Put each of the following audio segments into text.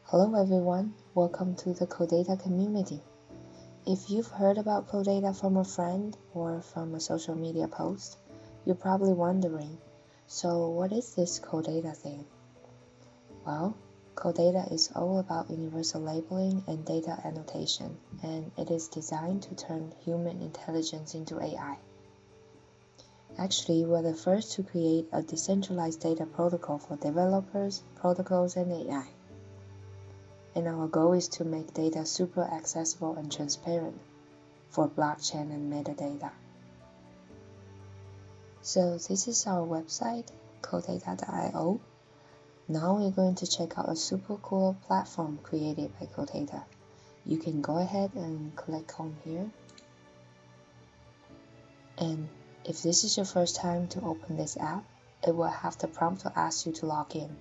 Hello everyone, welcome to the Codatta community. If you've heard about Codatta from a friend or from a social media post, you're probably wondering, so what is this Codatta thing? Well, Codatta is all about universal labeling and data annotation, and it is designed to turn human intelligence into AI. Actually, we're the first to create a decentralized data protocol for developers, protocols, and AI. And our goal is to make data super accessible and transparent for blockchain and metadata. So this is our website, codatta.io. Now we're going to check out a super cool platform created by Codatta. You can go ahead and click on here. And if this is your first time to open this app, it will have the prompt to ask you to log in.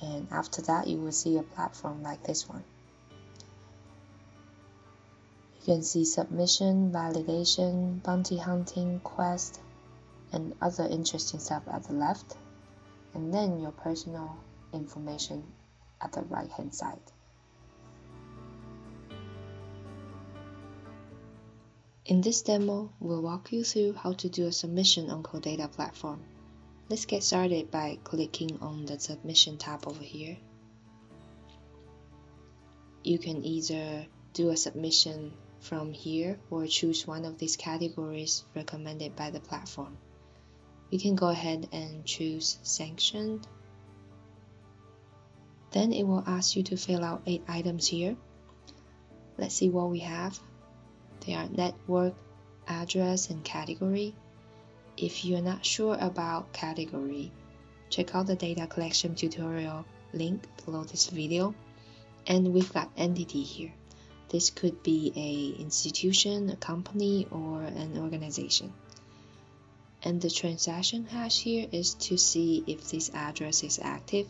And after that, you will see a platform like this one. You can see submission, validation, bounty hunting, quest, and other interesting stuff at the left, and then your personal information at the right hand side. In this demo, we'll walk you through how to do a submission on Codatta Platform. Let's get started by clicking on the submission tab over here. You can either do a submission from here or choose one of these categories recommended by the platform. You can go ahead and choose sanctioned. Then it will ask you to fill out 8 items here. Let's see what we have. They are network, address, and category. If you're not sure about category, check out the data collection tutorial link below this video. And we've got entity here. This could be an institution, a company, or an organization. And the transaction hash here is to see if this address is active.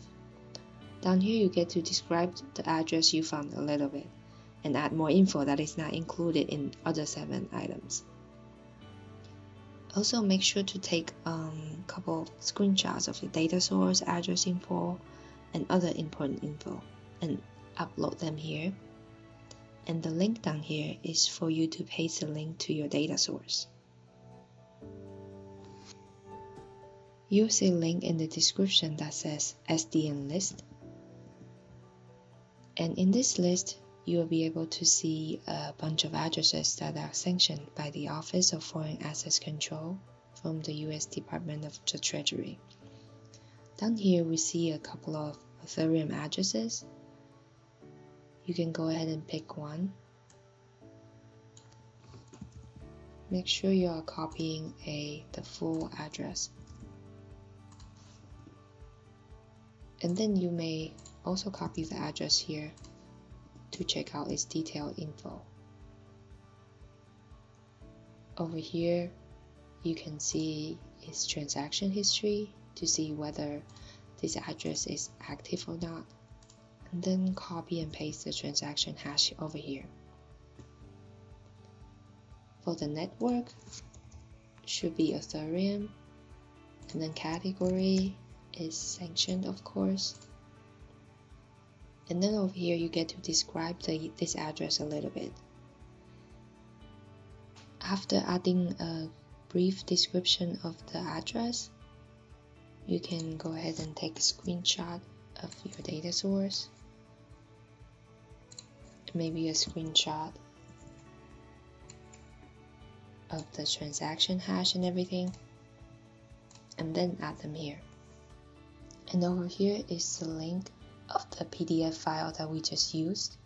Down here you get to describe the address you found a little bit and add more info that is not included in other 7 items. Also make sure to take a couple screenshots of your data source, address info, and other important info and upload them here. And the link down here is for you to paste the link to your data source. You'll see a link in the description that says SDN list. And in this list, you will be able to see a bunch of addresses that are sanctioned by the Office of Foreign Assets Control from the US Department of the Treasury. Down here, we see a couple of Ethereum addresses. You can go ahead and pick one. Make sure you are copying the full address. And then you may also copy the address here to check out its detailed info. Over here, you can see its transaction history to see whether this address is active or not. And then copy and paste the transaction hash over here. For the network, it should be Ethereum, and then category is sanctioned, of course. And then over here you get to describe this address a little bit. After adding a brief description of the address, you can go ahead and take a screenshot of your data source, maybe a screenshot of the transaction hash and everything, and then add them here. And over here is the link of the PDF file that we just used.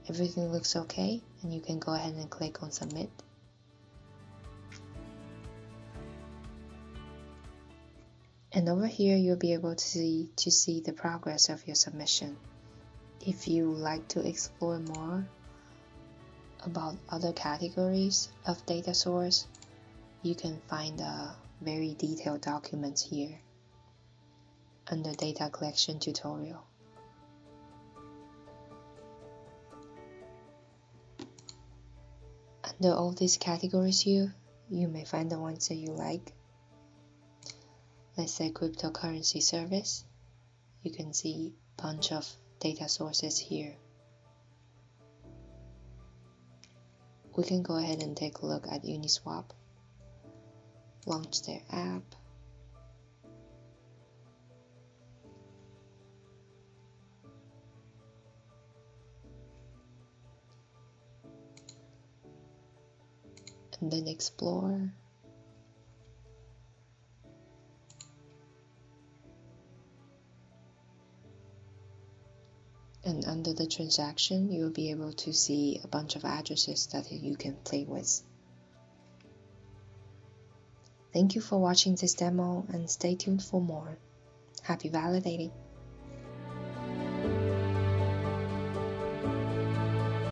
Everything looks okay, and you can go ahead and click on submit. And over here you'll be able to see the progress of your submission. If you would like to explore more about other categories of data source, you can find very detailed documents here under data collection tutorial. Under all these categories here, you may find the ones that you like. Let's say cryptocurrency service. You can see a bunch of data sources here. We can go ahead and take a look at Uniswap. Launch their app. And then explore. And under the transaction, you'll be able to see a bunch of addresses that you can play with. Thank you for watching this demo and stay tuned for more. Happy validating!